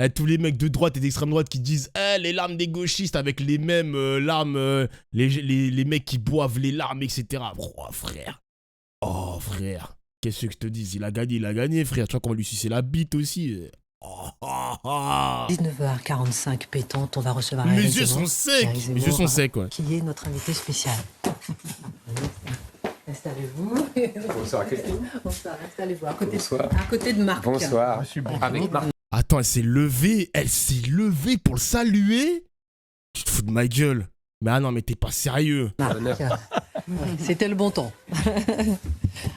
tous les mecs de droite et d'extrême droite qui disent les larmes des gauchistes avec les mêmes larmes, les mecs qui boivent les larmes, etc. Oh frère, qu'est-ce que je te dis, il a gagné frère, tu vois comment lui sucer la bite aussi. 19h45 pétante, on va recevoir Mes Éric yeux Zemmour. sont secs, Éric Zemmour, mes yeux sont secs, ouais. Qui est notre invité spécial. Installez-vous. Bonsoir Christine. Bonsoir, installez-vous à côté, Bonsoir. à côté de Marc. Bonsoir. Avec Marc. Attends, elle s'est levée pour le saluer. Tu te fous de ma gueule. Mais ah non, mais t'es pas sérieux. Marc. C'était le bon temps.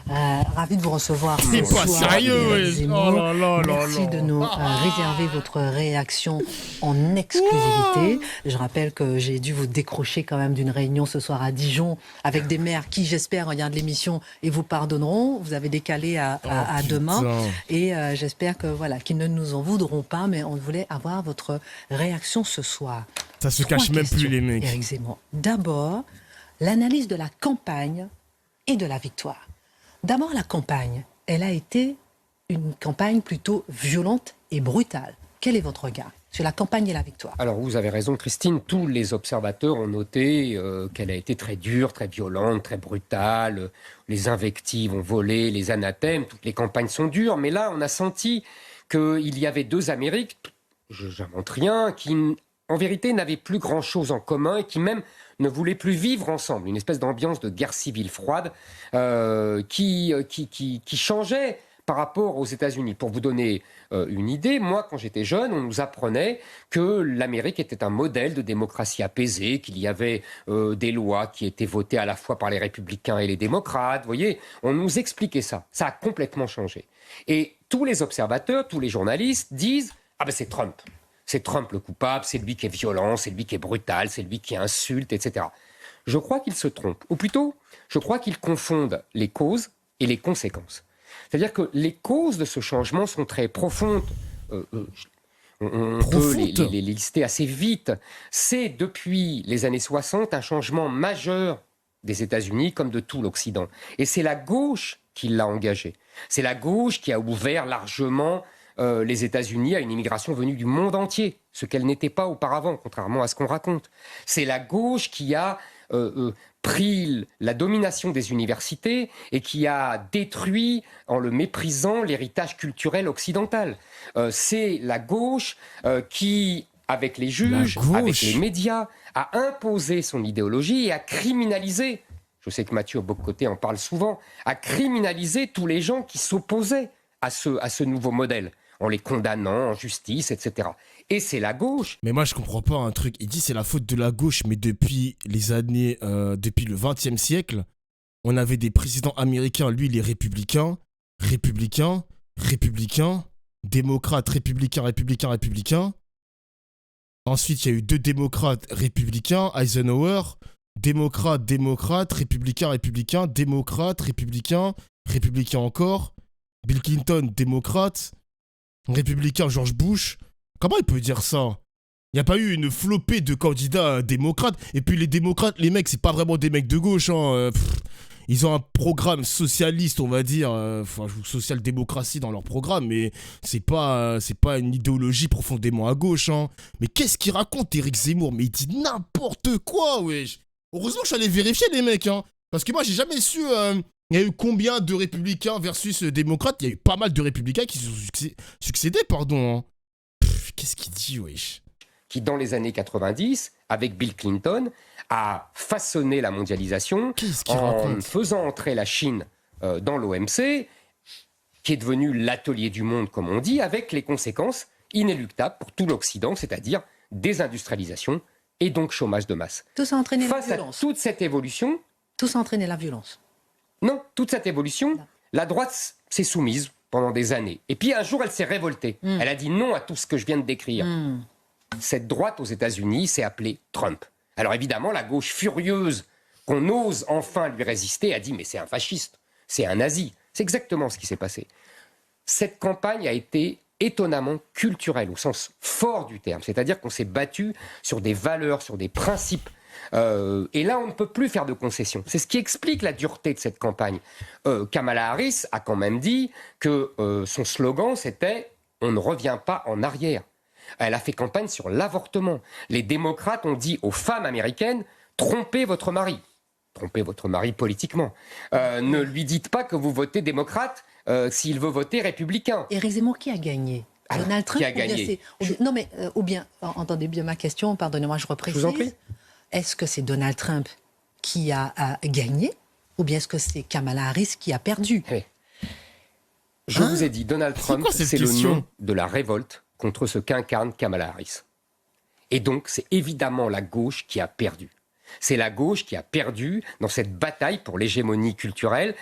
Ravi de vous recevoir. C'est ce pas soir, sérieux, Éric ouais. Zemmour. Oh là là là Merci là. de nous réserver votre réaction en exclusivité. Je rappelle que j'ai dû vous décrocher quand même d'une réunion ce soir à Dijon avec des maires qui, j'espère, regardent l'émission et vous pardonneront. Vous avez décalé à demain. Et j'espère que voilà, qu'ils ne nous en voudront pas, mais on voulait avoir votre réaction ce soir. Ça se 3 cache même plus, questions, les mecs. Éric Zemmour. D'abord, l'analyse de la campagne et de la victoire. D'abord, la campagne. Elle a été une campagne plutôt violente et brutale. Quel est votre regard sur la campagne et la victoire? Alors vous avez raison Christine, tous les observateurs ont noté qu'elle a été très dure, très violente, très brutale. Les invectives ont volé, les anathèmes, toutes les campagnes sont dures. Mais là, on a senti qu'il y avait deux Amériques, j'invente rien, qui en vérité n'avaient plus grand-chose en commun et qui même ne voulaient plus vivre ensemble. Une espèce d'ambiance de guerre civile froide qui changeait par rapport aux États-Unis. Pour vous donner une idée, moi, quand j'étais jeune, on nous apprenait que l'Amérique était un modèle de démocratie apaisée, qu'il y avait des lois qui étaient votées à la fois par les républicains et les démocrates. Vous voyez, on nous expliquait ça. Ça a complètement changé. Et tous les observateurs, tous les journalistes disent « Ah ben c'est Trump ». C'est Trump le coupable, c'est lui qui est violent, c'est lui qui est brutal, c'est lui qui insulte, etc. Je crois qu'ils se trompent. Ou plutôt, je crois qu'ils confondent les causes et les conséquences. C'est-à-dire que les causes de ce changement sont très profondes. On peut les lister assez vite. C'est depuis les années 60 un changement majeur des États-Unis comme de tout l'Occident. Et c'est la gauche qui l'a engagé. C'est la gauche qui a ouvert largement les États-Unis à une immigration venue du monde entier, ce qu'elle n'était pas auparavant, contrairement à ce qu'on raconte. C'est la gauche qui a pris la domination des universités et qui a détruit, en le méprisant, l'héritage culturel occidental. C'est la gauche qui, avec les juges, avec les médias, a imposé son idéologie et a criminalisé, je sais que Mathieu Bock-Côté en parle souvent, a criminalisé tous les gens qui s'opposaient à ce nouveau modèle, en les condamnant en justice, etc. Et c'est la gauche. Mais moi, je comprends pas un truc. Il dit c'est la faute de la gauche, mais depuis les années, depuis le XXe siècle, on avait des présidents américains, lui, les républicains, démocrates, républicains. Ensuite, il y a eu deux démocrates républicains, Eisenhower, démocrate, républicain, démocrate, républicain encore, Bill Clinton, démocrate, républicain, George Bush. Comment il peut dire ça? Il n'y a pas eu une flopée de candidats démocrates. Et puis les démocrates, les mecs, c'est pas vraiment des mecs de gauche. Hein. Ils ont un programme socialiste, on va dire, social-démocratie dans leur programme, mais c'est pas une idéologie profondément à gauche. Hein. Mais qu'est-ce qu'il raconte, Éric Zemmour? Mais il dit n'importe quoi, wesh. Heureusement que je suis allé vérifier, les mecs. Hein. Parce que moi, j'ai jamais su... il y a eu combien de républicains versus démocrates? Il y a eu pas mal de républicains qui se sont succédés, pardon. Hein. Qu'est-ce qu'il dit, wesh? Qui, dans les années 90, avec Bill Clinton, a façonné la mondialisation en faisant entrer la Chine dans l'OMC, qui est devenu l'atelier du monde, comme on dit, avec les conséquences inéluctables pour tout l'Occident, c'est-à-dire désindustrialisation et donc chômage de masse. Tout ça a entraîné la violence. Face à toute cette évolution... Tout ça a entraîné la violence. Non, toute cette évolution, la droite s'est soumise pendant des années. Et puis un jour, elle s'est révoltée. Elle a dit non à tout ce que je viens de décrire. Cette droite aux États-Unis s'est appelée Trump. Alors évidemment, la gauche furieuse qu'on ose enfin lui résister a dit « mais c'est un fasciste, c'est un nazi ». C'est exactement ce qui s'est passé. Cette campagne a été étonnamment culturelle, au sens fort du terme. C'est-à-dire qu'on s'est battu sur des valeurs, sur des principes. Et là, on ne peut plus faire de concessions. C'est ce qui explique la dureté de cette campagne. Kamala Harris a quand même dit que son slogan, c'était « on ne revient pas en arrière ». Elle a fait campagne sur l'avortement. Les démocrates ont dit aux femmes américaines, trompez votre mari. Trompez votre mari politiquement. Ne lui dites pas que vous votez démocrate s'il veut voter républicain. Éric Zemmour, qui a gagné? Alors, Donald Trump qui a gagné? Non mais, ou bien, entendez bien ma question, pardonnez-moi, je reprécise. Je vous en prie. Est-ce que c'est Donald Trump qui a gagné, ou bien est-ce que c'est Kamala Harris qui a perdu? Hey. Je vous ai dit, Donald Trump, c'est le nom de la révolte contre ce qu'incarne Kamala Harris. Et donc, c'est évidemment la gauche qui a perdu. C'est la gauche qui a perdu dans cette bataille pour l'hégémonie culturelle.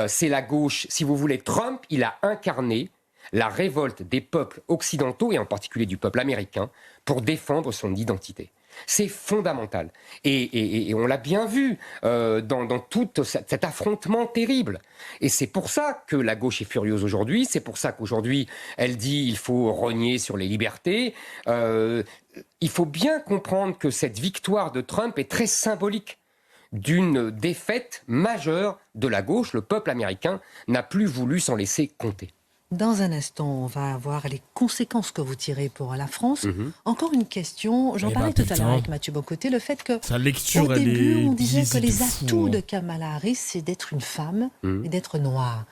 C'est la gauche, si vous voulez, Trump, il a incarné la révolte des peuples occidentaux, et en particulier du peuple américain, pour défendre son identité. C'est fondamental. Et on l'a bien vu dans tout cet affrontement terrible. Et c'est pour ça que la gauche est furieuse aujourd'hui. C'est pour ça qu'aujourd'hui, elle dit il faut rogner sur les libertés. Il faut bien comprendre que cette victoire de Trump est très symbolique d'une défaite majeure de la gauche. Le peuple américain n'a plus voulu s'en laisser compter. Dans un instant, on va voir les conséquences que vous tirez pour la France. Encore une question, j'en parlais tout à l'heure avec Mathieu Bocoté, le fait que Sa lecture, au début, on disait que les fou, atouts hein. de Kamala Harris, c'est d'être une femme et d'être noire.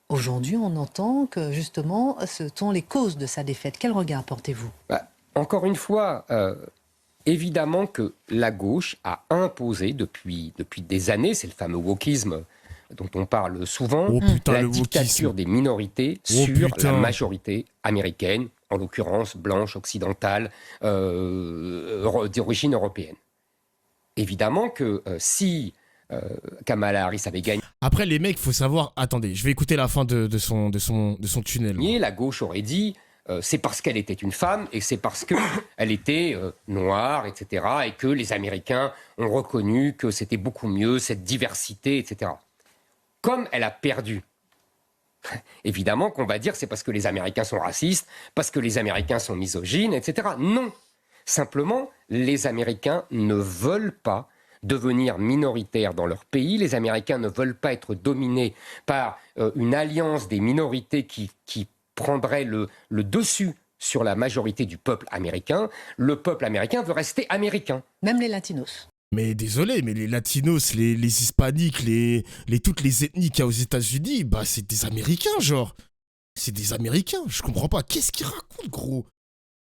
Aujourd'hui, on entend que justement, ce sont les causes de sa défaite. Quel regard portez-vous? Encore une fois, évidemment que la gauche a imposé depuis des années, c'est le fameux wokisme dont on parle souvent, la dictature des minorités sur la majorité américaine, en l'occurrence blanche, occidentale, d'origine européenne. Évidemment que si Kamala Harris avait gagné... Après, les mecs, faut savoir... Attendez, je vais écouter la fin de son tunnel. La gauche aurait dit... c'est parce qu'elle était une femme et c'est parce qu'elle était noire, etc. Et que les Américains ont reconnu que c'était beaucoup mieux, cette diversité, etc. Comme elle a perdu, évidemment qu'on va dire c'est parce que les Américains sont racistes, parce que les Américains sont misogynes, etc. Non, simplement, les Américains ne veulent pas devenir minoritaires dans leur pays. Les Américains ne veulent pas être dominés par une alliance des minorités qui prendrait le dessus sur la majorité du peuple américain. Le peuple américain veut rester américain. Même les latinos. Mais désolé, mais les latinos, les hispaniques, toutes les ethnies qu'il y a aux États-Unis, bah c'est des Américains, genre. C'est des Américains, je comprends pas. Qu'est-ce qu'il raconte, gros?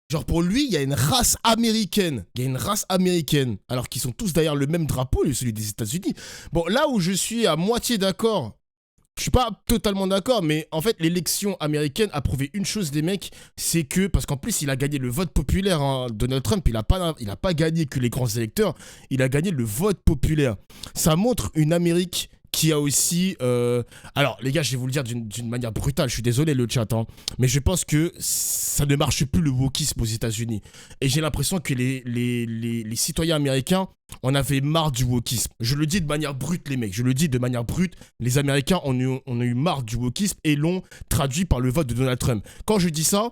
Genre pour lui, il y a une race américaine. Il y a une race américaine. Alors qu'ils sont tous derrière le même drapeau, celui des États-Unis. Bon, là où je suis à moitié d'accord, je suis pas totalement d'accord, mais en fait, l'élection américaine a prouvé une chose, les mecs, c'est que, parce qu'en plus, il a gagné le vote populaire, hein, Donald Trump, il a pas gagné que les grands électeurs, il a gagné le vote populaire. Ça montre une Amérique qui a aussi... Alors, les gars, je vais vous le dire d'une manière brutale, je suis désolé le chat, hein, mais je pense que ça ne marche plus le wokisme aux États-Unis. Et j'ai l'impression que les citoyens américains en avaient marre du wokisme. Je le dis de manière brute, les mecs, je le dis de manière brute, les Américains ont eu marre du wokisme et l'ont traduit par le vote de Donald Trump. Quand je dis ça,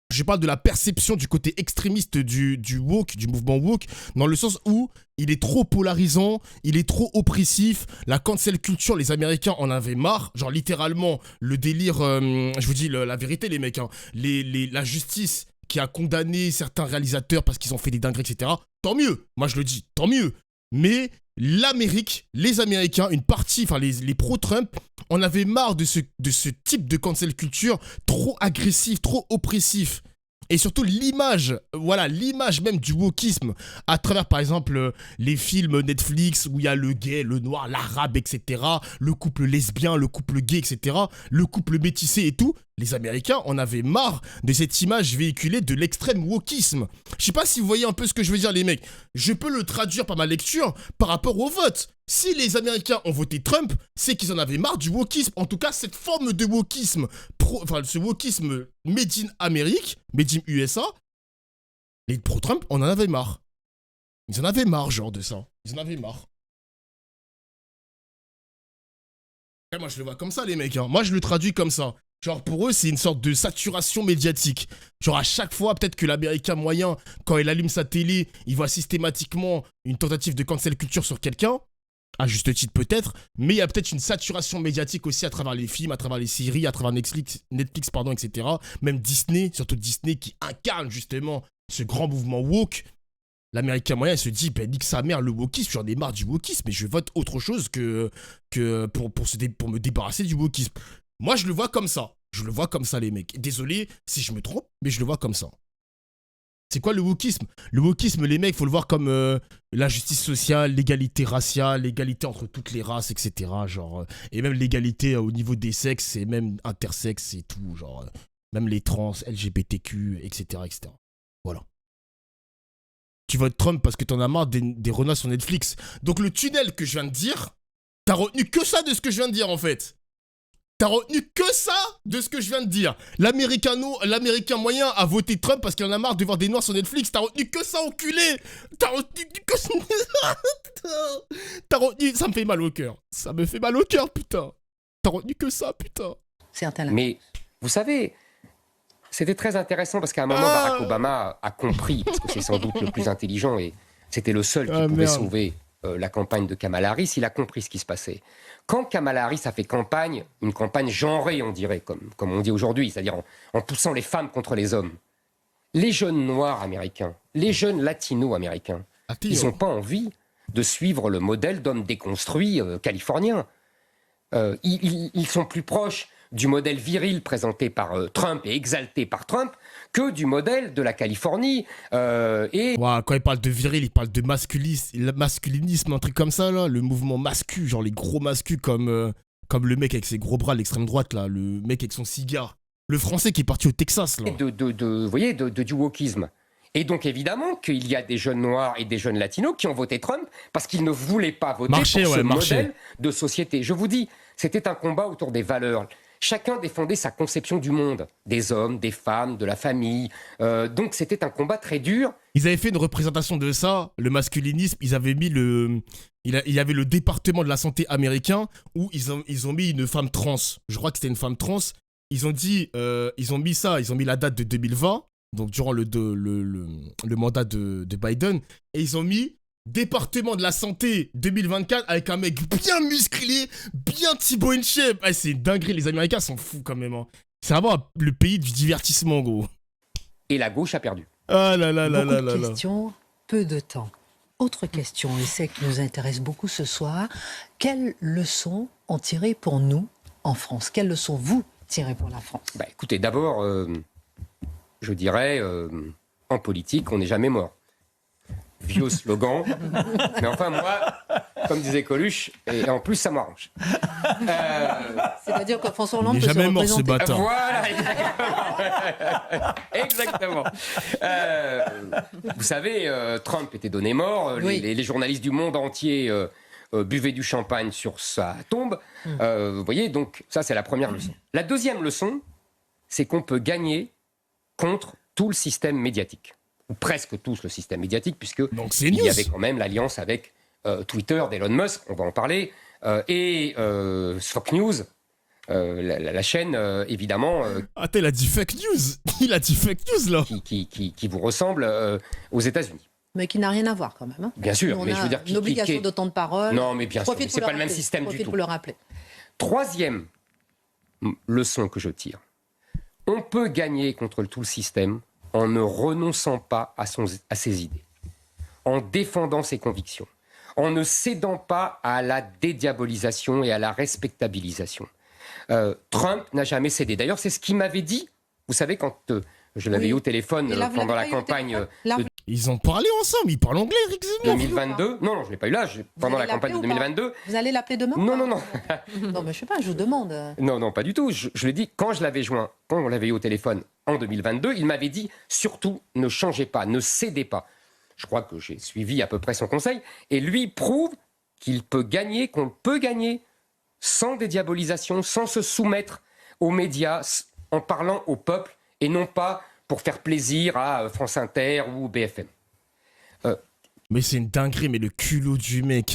je parle de la perception du côté extrémiste du woke, du mouvement woke, dans le sens où il est trop polarisant, il est trop oppressif, la cancel culture, les Américains en avaient marre, genre littéralement le délire, je vous dis la vérité les mecs, hein, la justice qui a condamné certains réalisateurs parce qu'ils ont fait des dingueries, etc. Tant mieux, moi je le dis, tant mieux. Mais l'Amérique, les Américains, une partie, enfin les pro-Trump, en avaient marre de ce type de cancel culture trop agressif, trop oppressif. Et surtout l'image, voilà, l'image même du wokisme à travers par exemple les films Netflix où il y a le gay, le noir, l'arabe, etc. Le couple lesbien, le couple gay, etc. Le couple métissé et tout. Les Américains en avaient marre de cette image véhiculée de l'extrême wokisme. Je sais pas si vous voyez un peu ce que je veux dire les mecs. Je peux le traduire par ma lecture par rapport au vote. Si les Américains ont voté Trump, c'est qu'ils en avaient marre du wokisme. En tout cas, cette forme de wokisme, ce wokisme made in Amérique, made in USA, les pro-Trump, on en avait marre. Ils en avaient marre, genre, de ça. Ils en avaient marre. Et moi, je le vois comme ça, les mecs. Hein. Moi, je le traduis comme ça. Genre, pour eux, c'est une sorte de saturation médiatique. Genre, à chaque fois, peut-être que l'Américain moyen, quand il allume sa télé, il voit systématiquement une tentative de cancel culture sur quelqu'un. À juste titre peut-être, mais il y a peut-être une saturation médiatique aussi à travers les films, à travers les séries, à travers Netflix pardon, etc. Même Disney, surtout Disney qui incarne justement ce grand mouvement woke. L'américain moyen il se dit, ben nique sa mère le wokisme, j'en ai marre du wokisme, mais je vote autre chose que pour me débarrasser du wokisme. Moi je le vois comme ça. Je le vois comme ça les mecs. Désolé si je me trompe, mais je le vois comme ça. C'est quoi le wokisme? Le wokisme, les mecs, faut le voir comme la justice sociale, l'égalité raciale, l'égalité entre toutes les races, etc. Genre, et même l'égalité au niveau des sexes, et même intersexes et tout. Genre, même les trans, LGBTQ, etc., etc. Voilà. Tu votes Trump parce que t'en as marre des renards sur Netflix. Donc le tunnel que je viens de dire, t'as retenu que ça de ce que je viens de dire en fait. T'as retenu que ça de ce que je viens de dire. L'américain moyen a voté Trump parce qu'il en a marre de voir des noirs sur Netflix. T'as retenu que ça, enculé. T'as retenu que ça. T'as retenu... Ça me fait mal au cœur. Ça me fait mal au cœur, putain. T'as retenu que ça, putain. Mais, vous savez, c'était très intéressant parce qu'à un moment, Barack Obama a compris, parce que c'est sans doute le plus intelligent et c'était le seul qui pouvait sauver la campagne de Kamala Harris, il a compris ce qui se passait. Quand Kamala Harris a fait campagne, une campagne genrée, on dirait, comme on dit aujourd'hui, c'est-à-dire en poussant les femmes contre les hommes, les jeunes noirs américains, les jeunes latinos américains, ils n'ont pas envie de suivre le modèle d'homme déconstruit californien. Ils sont plus proches du modèle viril présenté par Trump et exalté par Trump que du modèle de la Californie. Quand il parle de viril, il parle de masculinisme, un truc comme ça, là. Le mouvement mascu, genre les gros mascus comme le mec avec ses gros bras, l'extrême droite, là. Le mec avec son cigare. Le français qui est parti au Texas, là. Vous voyez, du wokisme. Et donc, évidemment, qu'il y a des jeunes noirs et des jeunes latinos qui ont voté Trump parce qu'ils ne voulaient pas voter pour ce modèle de société. Je vous dis, c'était un combat autour des valeurs. Chacun défendait sa conception du monde, des hommes, des femmes, de la famille. Donc c'était un combat très dur. Ils avaient fait une représentation de ça, le masculinisme. Ils avaient mis il y avait le département de la santé américain où ils ont mis une femme trans. Je crois que c'était une femme trans. Ils ont dit, ils ont mis la date de 2020, donc durant le mandat de Biden, et ils ont mis département de la santé 2024 avec un mec bien musclé, bien Thibaut InShape. Ah, c'est dinguerie, les Américains sont fous quand même. Hein. C'est vraiment le pays du divertissement, gros. Et la gauche a perdu. Ah là là là là là. Beaucoup de questions, peu de temps. Autre question, et c'est qui nous intéresse beaucoup ce soir. Quelles leçons en tirez pour nous en France? Quelles leçons vous tirez pour la France? Écoutez, d'abord, je dirais, en politique, on n'est jamais mort. Vieux slogan. Mais enfin, moi, comme disait Coluche, et en plus, ça m'arrange. C'est-à-dire que François Hollande peut se représenter. Mort, ce bâtard. Voilà, exactement. Vous savez, Trump était donné mort. Oui. Les journalistes du monde entier buvaient du champagne sur sa tombe. Vous voyez, donc ça, c'est la première leçon. La deuxième leçon, c'est qu'on peut gagner contre tout le système médiatique. Ou presque tous le système médiatique, puisque il y avait quand même l'alliance avec Twitter d'Elon Musk, on va en parler, et Fox News, la chaîne, évidemment... Attends, il a dit fake news. Il a dit fake news, là. Qui vous ressemble aux États-Unis. Mais qui n'a rien à voir, quand même. Hein. Bien sûr. On mais a je veux dire, une obligation de temps de parole. Non, mais bien sûr, c'est pas le même système du tout. Pour le rappeler. Troisième leçon que je tire. On peut gagner contre tout le système en ne renonçant pas à ses idées, en défendant ses convictions, en ne cédant pas à la dédiabolisation et à la respectabilisation. Trump n'a jamais cédé. D'ailleurs, c'est ce qu'il m'avait dit. Vous savez, quand je l'avais eu au téléphone pendant la campagne... Ils ont parlé ensemble, ils parlent anglais, Eric Zemmour. 2022. Non, je ne l'ai pas eu là, pendant la campagne de 2022. Vous allez l'appeler demain? Non. Non, mais je sais pas, je vous demande. Non, pas du tout. Je l'ai dit, quand on l'avait eu au téléphone en 2022, il m'avait dit, surtout, ne changez pas, ne cédez pas. Je crois que j'ai suivi à peu près son conseil. Et lui prouve qu'on peut gagner sans dédiabolisation, sans se soumettre aux médias, en parlant au peuple, et non pas pour faire plaisir à France Inter ou BFM. Mais c'est une dinguerie, mais le culot du mec,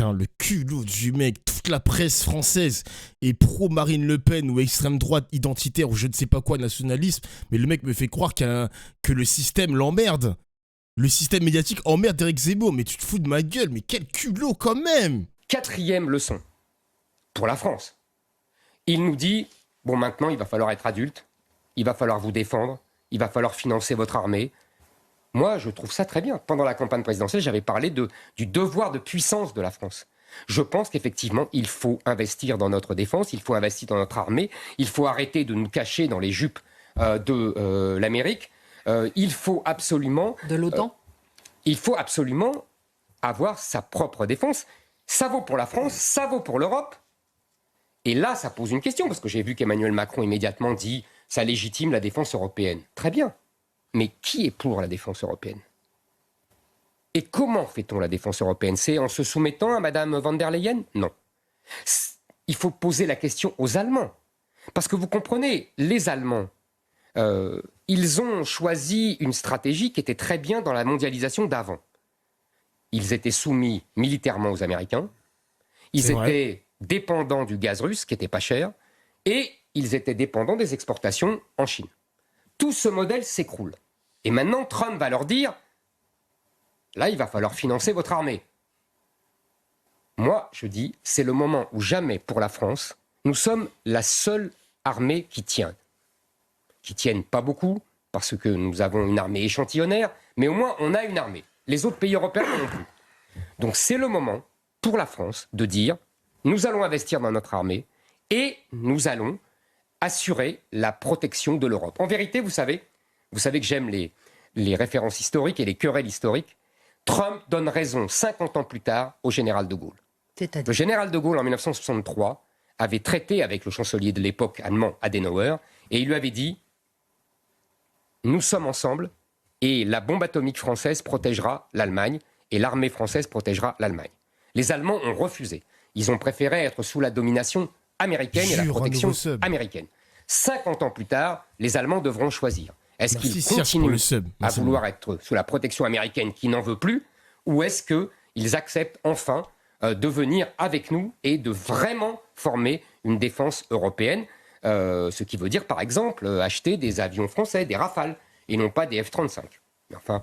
toute la presse française est pro Marine Le Pen ou extrême droite identitaire ou je ne sais pas quoi, nationalisme, mais le mec me fait croire que le système l'emmerde. Le système médiatique emmerde Eric Zemmour, mais tu te fous de ma gueule, mais quel culot quand même! Quatrième leçon, pour la France. Il nous dit, bon maintenant il va falloir être adulte, il va falloir vous défendre, il va falloir financer votre armée. Moi, je trouve ça très bien. Pendant la campagne présidentielle, j'avais parlé du devoir de puissance de la France. Je pense qu'effectivement, il faut investir dans notre défense, il faut investir dans notre armée, il faut arrêter de nous cacher dans les jupes de l'Amérique. Il faut absolument... De l'OTAN il faut absolument avoir sa propre défense. Ça vaut pour la France, ça vaut pour l'Europe. Et là, ça pose une question, parce que j'ai vu qu'Emmanuel Macron immédiatement dit « ça légitime la défense européenne ». Très bien. Mais qui est pour la défense européenne ? Et comment fait-on la défense européenne ? C'est en se soumettant à Mme von der Leyen ? Non. Il faut poser la question aux Allemands. Parce que vous comprenez, les Allemands, ils ont choisi une stratégie qui était très bien dans la mondialisation d'avant. Ils étaient soumis militairement aux Américains, ils étaient dépendants du gaz russe, qui n'était pas cher, et ils étaient dépendants des exportations en Chine. Tout ce modèle s'écroule. Et maintenant, Trump va leur dire, là, il va falloir financer votre armée. Moi, je dis, c'est le moment où jamais, pour la France, nous sommes la seule armée qui tient. Qui tiennent pas beaucoup, parce que nous avons une armée échantillonnaire, mais au moins, on a une armée. Les autres pays européens non plus. Donc, c'est le moment, pour la France, de dire, nous allons investir dans notre armée et nous allons assurer la protection de l'Europe. En vérité, vous savez que j'aime les références historiques et les querelles historiques. Trump donne raison 50 ans plus tard au général de Gaulle. Le général de Gaulle, en 1963, avait traité avec le chancelier de l'époque allemand, Adenauer, et il lui avait dit « Nous sommes ensemble et la bombe atomique française protégera l'Allemagne et l'armée française protégera l'Allemagne. » Les Allemands ont refusé. Ils ont préféré être sous la domination américaine et la protection américaine. 50 ans plus tard, les Allemands devront choisir. Est-ce qu'ils continuent à vouloir être sous la protection américaine qui n'en veut plus, ou est-ce qu'ils acceptent enfin de venir avec nous et de vraiment former une défense européenne, ce qui veut dire par exemple acheter des avions français, des Rafales, et non pas des F-35. Enfin,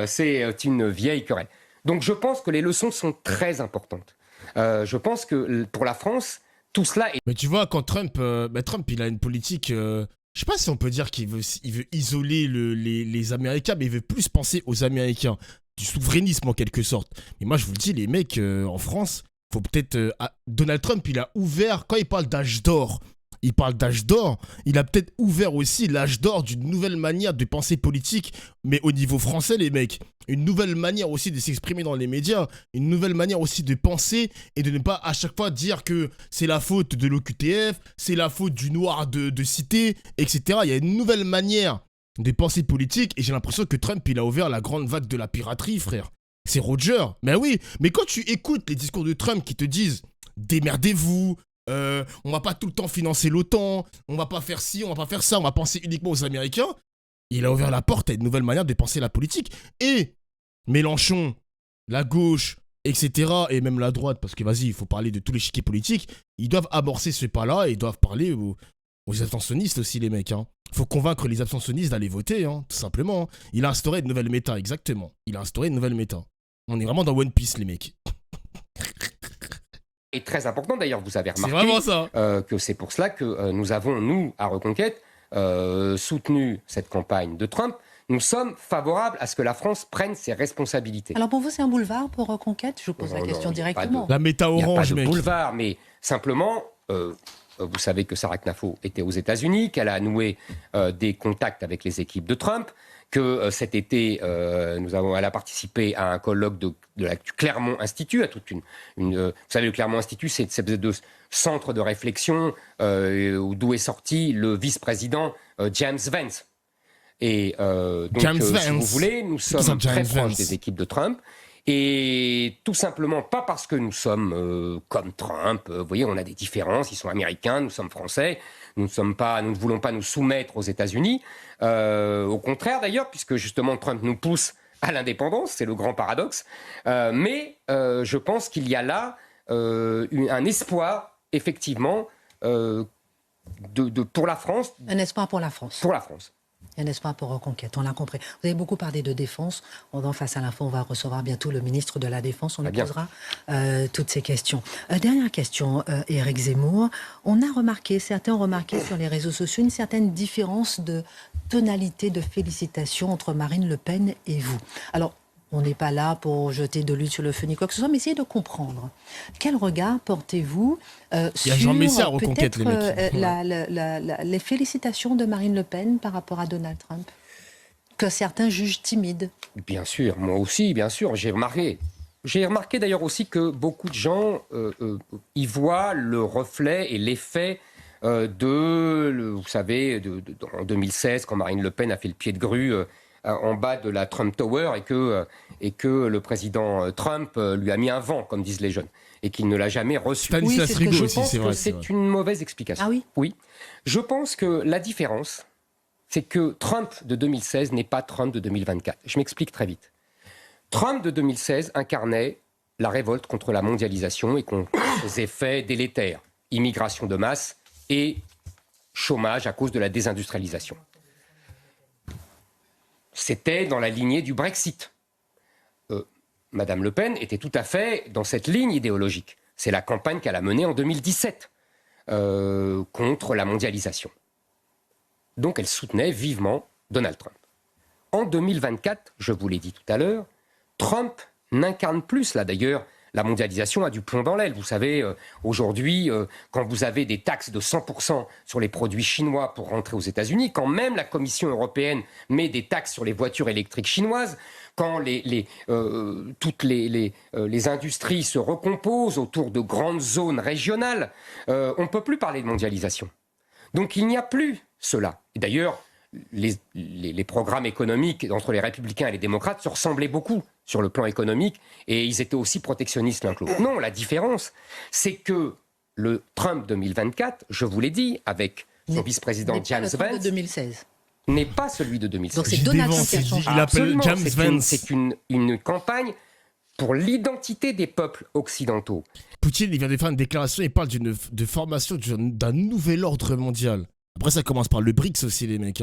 c'est une vieille querelle. Donc je pense que les leçons sont très importantes. Je pense que pour la France, tout cela est... Mais tu vois, quand Trump, il a une politique... je sais pas si on peut dire qu'il veut isoler les Américains, mais il veut plus penser aux Américains. Du souverainisme en quelque sorte. Mais moi, je vous le dis, les mecs, en France, faut peut-être... Donald Trump, il a ouvert... Quand il parle d'âge d'or, il a peut-être ouvert aussi l'âge d'or d'une nouvelle manière de penser politique, mais au niveau français, les mecs. Une nouvelle manière aussi de s'exprimer dans les médias, une nouvelle manière aussi de penser et de ne pas à chaque fois dire que c'est la faute de l'OQTF, c'est la faute du noir de cité, etc. Il y a une nouvelle manière de penser politique et j'ai l'impression que Trump, il a ouvert la grande vague de la piraterie, frère. C'est Roger. Mais oui, mais quand tu écoutes les discours de Trump qui te disent « démerdez-vous », on va pas tout le temps financer l'OTAN, on va pas faire ci, on va pas faire ça, on va penser uniquement aux Américains. Il a ouvert la porte à une nouvelle manière de penser la politique. Et Mélenchon, la gauche, etc., et même la droite, parce que vas-y, il faut parler de tous les chiquets politiques, ils doivent amorcer ce pas-là et ils doivent parler aux abstentionnistes aussi, les mecs. Faut convaincre les abstentionnistes d'aller voter, tout simplement. Il a instauré une nouvelle méta, exactement. Il a instauré une nouvelle méta. On est vraiment dans One Piece, les mecs. Et très important d'ailleurs, vous avez remarqué que c'est pour cela que nous avons, nous, à Reconquête, soutenu cette campagne de Trump. Nous sommes favorables à ce que la France prenne ses responsabilités. Alors pour vous, c'est un boulevard pour Reconquête ? Je vous pose la question directement. La méta orange, mec. Il n'y a pas de mec. boulevard, mais simplement, vous savez que Sarah Knafo était aux États-Unis, qu'elle a noué des contacts avec les équipes de Trump, que cet été, elle a participé à un colloque du Claremont Institute, à toute vous savez, le Claremont Institute, c'est de centre de réflexion d'où est sorti le vice-président James Vance. Et donc, si vous voulez, nous sommes très proches des équipes de Trump. Et tout simplement, pas parce que nous sommes comme Trump, vous voyez, on a des différences, ils sont américains, nous sommes français, nous ne voulons pas nous soumettre aux États-Unis. Au contraire d'ailleurs, puisque justement Trump nous pousse à l'indépendance, c'est le grand paradoxe. Mais je pense qu'il y a là un espoir, effectivement, pour la France. Un espoir pour la France. Pour la France. Il y a un espoir pour Reconquête, on l'a compris. Vous avez beaucoup parlé de défense. Dans Face à l'info, on va recevoir bientôt le ministre de la Défense. On lui posera toutes ces questions. Dernière question, Éric Zemmour. Certains ont remarqué sur les réseaux sociaux une certaine différence de tonalité de félicitations entre Marine Le Pen et vous. Alors, on n'est pas là pour jeter de l'huile sur le feu ni quoi que ce soit, mais essayez de comprendre. Quel regard portez-vous sur Reconquête, les félicitations de Marine Le Pen par rapport à Donald Trump, que certains jugent timide? Bien sûr, moi aussi, bien sûr, j'ai remarqué. J'ai remarqué d'ailleurs aussi que beaucoup de gens y voient le reflet et l'effet vous savez, en 2016, quand Marine Le Pen a fait le pied de grue en bas de la Trump Tower et que le président Trump lui a mis un vent, comme disent les jeunes, et qu'il ne l'a jamais reçu. Stanislas Rigaud aussi, c'est vrai. C'est une mauvaise explication. Ah oui ? Oui. Je pense que la différence, c'est que Trump de 2016 n'est pas Trump de 2024. Je m'explique très vite. Trump de 2016 incarnait la révolte contre la mondialisation et contre ses effets délétères. Immigration de masse et chômage à cause de la désindustrialisation. C'était dans la lignée du Brexit. Madame Le Pen était tout à fait dans cette ligne idéologique. C'est la campagne qu'elle a menée en 2017 contre la mondialisation. Donc elle soutenait vivement Donald Trump. En 2024, je vous l'ai dit tout à l'heure, Trump n'incarne plus cela. D'ailleurs, la mondialisation a du plomb dans l'aile. Vous savez, aujourd'hui, quand vous avez des taxes de 100% sur les produits chinois pour rentrer aux États-Unis, quand même la Commission européenne met des taxes sur les voitures électriques chinoises, quand toutes les industries se recomposent autour de grandes zones régionales, on ne peut plus parler de mondialisation. Donc il n'y a plus cela. Et d'ailleurs, les programmes économiques entre les républicains et les démocrates se ressemblaient beaucoup sur le plan économique, et ils étaient aussi protectionnistes l'un que l'autre. Non, la différence, c'est que le Trump 2024, je vous l'ai dit, avec son vice-président James Vance, de 2016. N'est pas celui de 2016. Donc c'est Donald Trump qui a changé. Il appelle James Vance. C'est une campagne pour l'identité des peuples occidentaux. Poutine, il vient de faire une déclaration, il parle de formation d'un nouvel ordre mondial. Après, ça commence par le BRICS aussi, les mecs.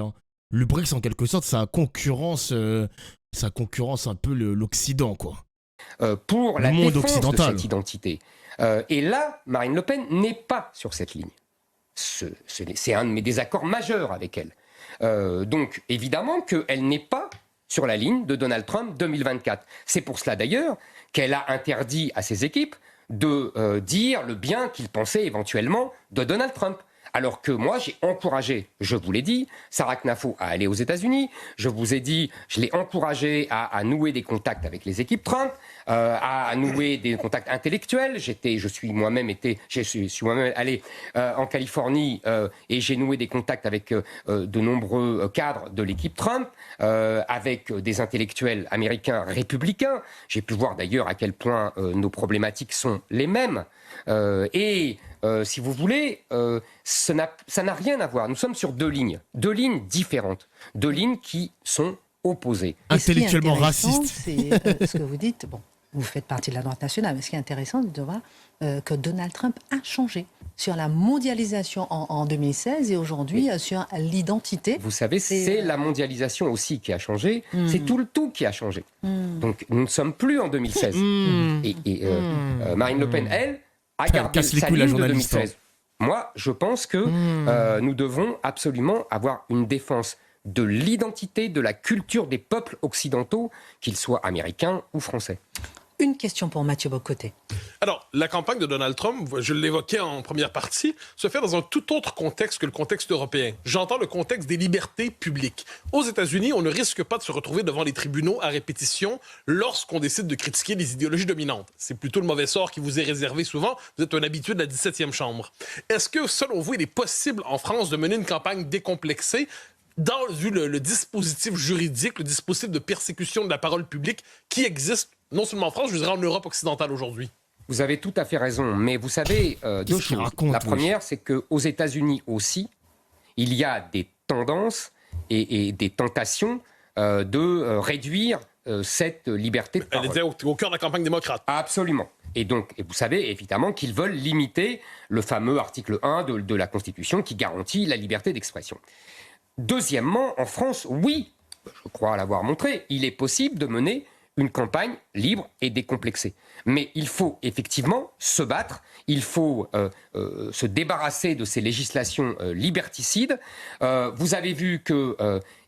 Le BRICS, en quelque sorte, ça concurrence un peu l'Occident, quoi. Pour la défense de cette identité. Et là, Marine Le Pen n'est pas sur cette ligne. C'est un de mes désaccords majeurs avec elle. Donc, évidemment qu'elle n'est pas sur la ligne de Donald Trump 2024. C'est pour cela, d'ailleurs, qu'elle a interdit à ses équipes de dire le bien qu'ils pensaient éventuellement de Donald Trump. Alors que moi, j'ai encouragé, je vous l'ai dit, Sarah Knafo à aller aux États-Unis. Je vous ai dit, je l'ai encouragé à nouer des contacts avec les équipes Trump, à nouer des contacts intellectuels. Je suis moi-même allé en Californie et j'ai noué des contacts avec de nombreux cadres de l'équipe Trump, avec des intellectuels américains républicains. J'ai pu voir d'ailleurs à quel point nos problématiques sont les mêmes. Si vous voulez, ça n'a rien à voir. Nous sommes sur deux lignes différentes, deux lignes qui sont opposées. Intellectuellement racistes. C'est ce que vous dites. Bon, vous faites partie de la droite nationale, mais ce qui est intéressant, c'est de voir que Donald Trump a changé sur la mondialisation en 2016 et aujourd'hui sur l'identité. Vous savez, c'est la mondialisation aussi qui a changé. C'est tout le tout qui a changé. Donc nous ne sommes plus en 2016. Marine Le Pen, elle, a gardé sa ligne de 2016. Moi, je pense que nous devons absolument avoir une défense de l'identité, de la culture des peuples occidentaux, qu'ils soient américains ou français. Une question pour Mathieu Bocoté. Alors, la campagne de Donald Trump, je l'évoquais en première partie, se fait dans un tout autre contexte que le contexte européen. J'entends le contexte des libertés publiques. Aux États-Unis, on ne risque pas de se retrouver devant les tribunaux à répétition lorsqu'on décide de critiquer les idéologies dominantes. C'est plutôt le mauvais sort qui vous est réservé souvent. Vous êtes un habitué de la 17e chambre. Est-ce que, selon vous, il est possible en France de mener une campagne décomplexée vu le dispositif juridique, le dispositif de persécution de la parole publique qui existe non seulement en France, je dirais en Europe occidentale aujourd'hui? Vous avez tout à fait raison, mais vous savez deux choses. La première, c'est qu'aux États-Unis aussi, il y a des tendances et des tentations de réduire cette liberté de parole. Elle était au cœur de la campagne démocrate. Absolument. Et vous savez évidemment qu'ils veulent limiter le fameux article 1 de la Constitution qui garantit la liberté d'expression. Deuxièmement, en France, oui, je crois l'avoir montré, il est possible de mener une campagne libre et décomplexée. Mais il faut effectivement se battre, il faut se débarrasser de ces législations liberticides. Vous avez vu que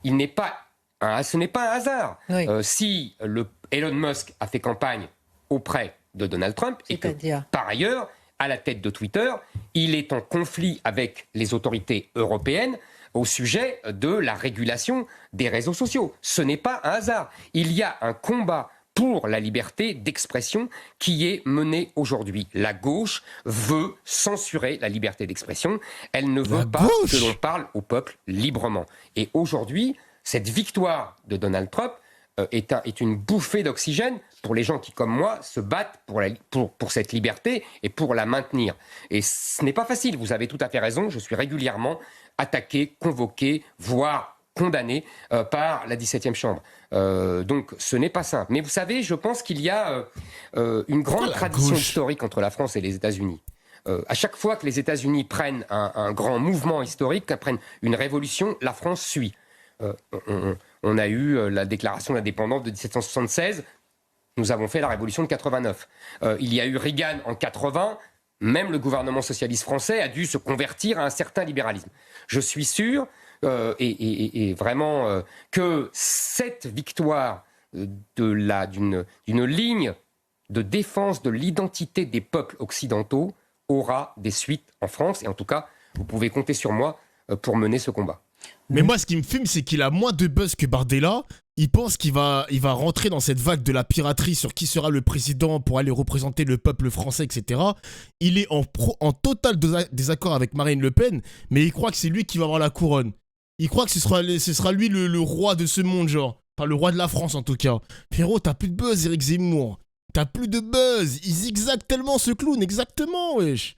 ce n'est pas un hasard. Oui. Si Elon Musk a fait campagne auprès de Donald Trump et que, par ailleurs, à la tête de Twitter, il est en conflit avec les autorités européennes au sujet de la régulation des réseaux sociaux. Ce n'est pas un hasard. Il y a un combat pour la liberté d'expression qui est mené aujourd'hui. La gauche veut censurer la liberté d'expression. Elle ne veut pas que l'on parle au peuple librement. Et aujourd'hui, cette victoire de Donald Trump est une bouffée d'oxygène pour les gens qui, comme moi, se battent pour cette liberté et pour la maintenir. Et ce n'est pas facile, vous avez tout à fait raison, je suis régulièrement attaqué, convoqué, voire condamné par la 17e chambre. Donc ce n'est pas simple. Mais vous savez, je pense qu'il y a une grande tradition historique entre la France et les États-Unis. À chaque fois que les États-Unis prennent un grand mouvement historique, prennent une révolution, la France suit. On a eu la déclaration d'indépendance de 1776, nous avons fait la révolution de 89. Il y a eu Reagan en 80, même le gouvernement socialiste français a dû se convertir à un certain libéralisme. Je suis sûr, et vraiment, que cette victoire d'une ligne de défense de l'identité des peuples occidentaux aura des suites en France, et en tout cas, vous pouvez compter sur moi pour mener ce combat. Mais moi, ce qui me fume, c'est qu'il a moins de buzz que Bardella. Il pense qu'il va rentrer dans cette vague de la piraterie sur qui sera le président pour aller représenter le peuple français, etc. Il est en total désaccord avec Marine Le Pen, mais il croit que c'est lui qui va avoir la couronne. Il croit que ce sera lui le roi de ce monde, genre. Enfin, le roi de la France, en tout cas. Frérot, t'as plus de buzz, Éric Zemmour. T'as plus de buzz. Il zigzague tellement, ce clown, exactement, wesh.